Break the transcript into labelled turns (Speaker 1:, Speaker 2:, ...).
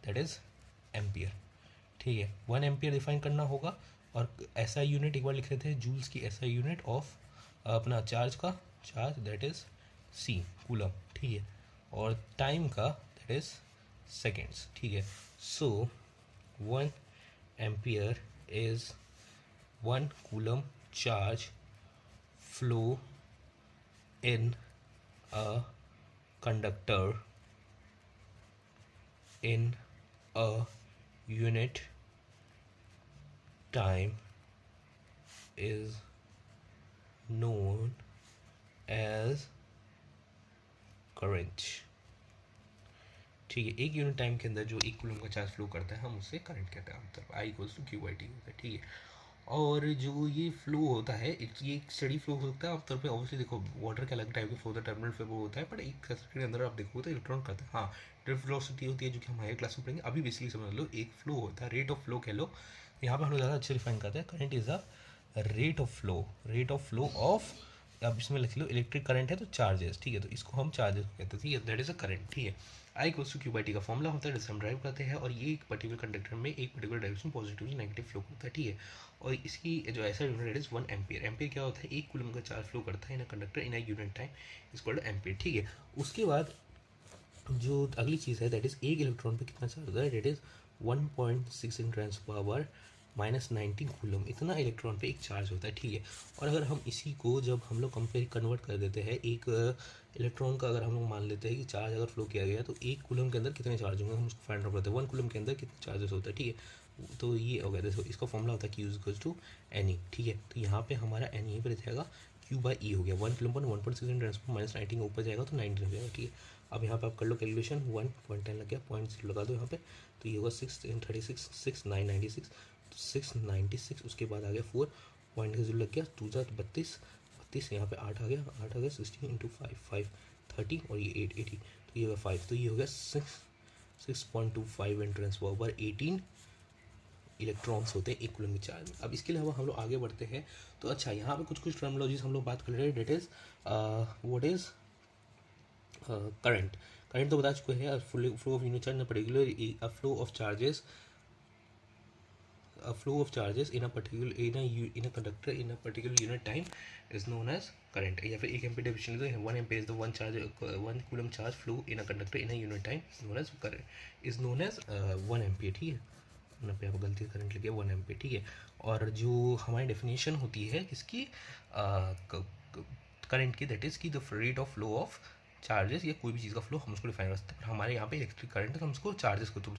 Speaker 1: That is ampere. ठीक है, 1 ampere define करना होगा, और ऐसा यूनिट एक बार लिख रहे थे जूल्स की, ऐसा यूनिट ऑफ अपना चार्ज का, charge that is C coulomb. ठीक है, और टाइम का दैट इज़ सेकेंड्स। ठीक है, सो 1 ampere is 1 coulomb charge flow in a conductor in a unit time is known as current। ठीक है, एक यूनिट टाइम के अंदर जो एक कूलम का चार्ज फ्लो करता है हम उससे करंट कहते हैं आमतौर पर, I equals to Q by T होता है। ठीक है, और जो ये फ्लो होता है ये एक स्टडी फ्लो हो सकता है आमतौर पे। ऑब्वियसली देखो वाटर के अलग टाइप के फ्लो होता है, टर्मिनल फ्लो होता है, पर एक सर्किट के अंदर आप देखो तो इलेक्ट्रॉन करते हैं। हाँ, ड्रिफ्ट वेलोसिटी होती है जो कि हम हायर क्लास में पढ़ेंगे, अभी बेसिकली समझ लो एक फ्लो होता है, रेट ऑफ फ्लो कह लो। यहाँ पर हम लोग ज़्यादा अच्छे डिफाइन करते हैं, current is a rate of flow, rate of flow of, अब इसमें लिख लो इलेक्ट्रिक करंट है तो चार्जेस। ठीक है, तो इसको हम चार्जेस कहते हैं। ठीक है, दैट इज़ अ करंट। ठीक है, I equals to Q by T का फॉर्मूला होता है जिससे हम ड्राइव करते हैं, और ये एक पर्टिकुलर कंडक्टर में एक particular direction positive negative flow करता है। ठीक है, और इसकी जो ऐसा यूनिट इज 1 एम्पियर। एम्पियर क्या होता है, एक कूलम का चार्ज फ्लो करता है in a conductor in a unit time is called ampere. ठीक है, उसके बाद जो अगली चीज़ है दैट इज़ एक इलेक्ट्रॉन पे कितना चार्ज होता है, दैट इज़ 1.6 इन ट्रांस पावर -19 कूलम, इतना इलेक्ट्रॉन पे एक चार्ज होता है। ठीक है, और अगर हम इसी को जब हम लोग कंपेयर कन्वर्ट कर देते हैं, एक इलेक्ट्रॉन का अगर हम लोग मान लेते हैं कि चार्ज अगर फ्लो किया गया तो एक कूलम के अंदर कितने चार्ज होंगे हम उसको फाइंड आउट करते हैं, 1 कूलम के अंदर कितने चार्जेस होता है। ठीक है, तो ये हो गया, देखो इसका फॉर्मूला होता है Q equals to N E. ठीक है, तो यहाँ पे हमारा एन यहीं पर जाएगा, Q बाई ई हो गया, 1 कूलम पर 1.6 इन ट्रांस पावर -19 ऊपर जाएगा तो 19 हो जाएगा। ठीक है, अब यहाँ पे आप कर लो कैलकुलेशन, 1.10 लग गया, 0.0 लगा दो यहाँ पे, तो ये होगा 6 × 36 6,996, 696, उसके बाद आ गया 4 पॉइंट का 0 लग गया, 2 × 32, 32 यहाँ पे 8 आ गया, 8 आ गया, 16 × 5 5 30, और ये 8 80, तो ये होगा 5, तो ये हो गया 6.25 इन ट्रांस पावर 18 इलेक्ट्रॉन्स होते हैं एक कूलम के चार्ज में। अब इसके अलावा हम लोग आगे बढ़ते हैं, तो अच्छा यहाँ पे कुछ टर्मिनोलॉजीज हम लोग बात कर रहे हैं, that is what is current. Current तो बता चुके हैं, flow of unit charge particular flow of charges, a flow of charges in a particular in a conductor in a particular unit time is known as current। या फिर एक ampere definition है, 1 ampere is the 1 coulomb charge flow in a conductor in a unit time is known as current, is known as 1 ampere. ठीक है, यहाँ पे आप गलती करंट लिखिए 1 एम्पीयर। ठीक है, और जो हमारी डेफिनेशन होती है किसकी, करंट की, दैट इज़ की the rate of flow of charges, या कोई भी चीज़ का फ्लो हम उसको डिफाइन कर सकते हैं, हमारे यहाँ पे इलेक्ट्रिक करंट है तो हम उसको चार्जेस को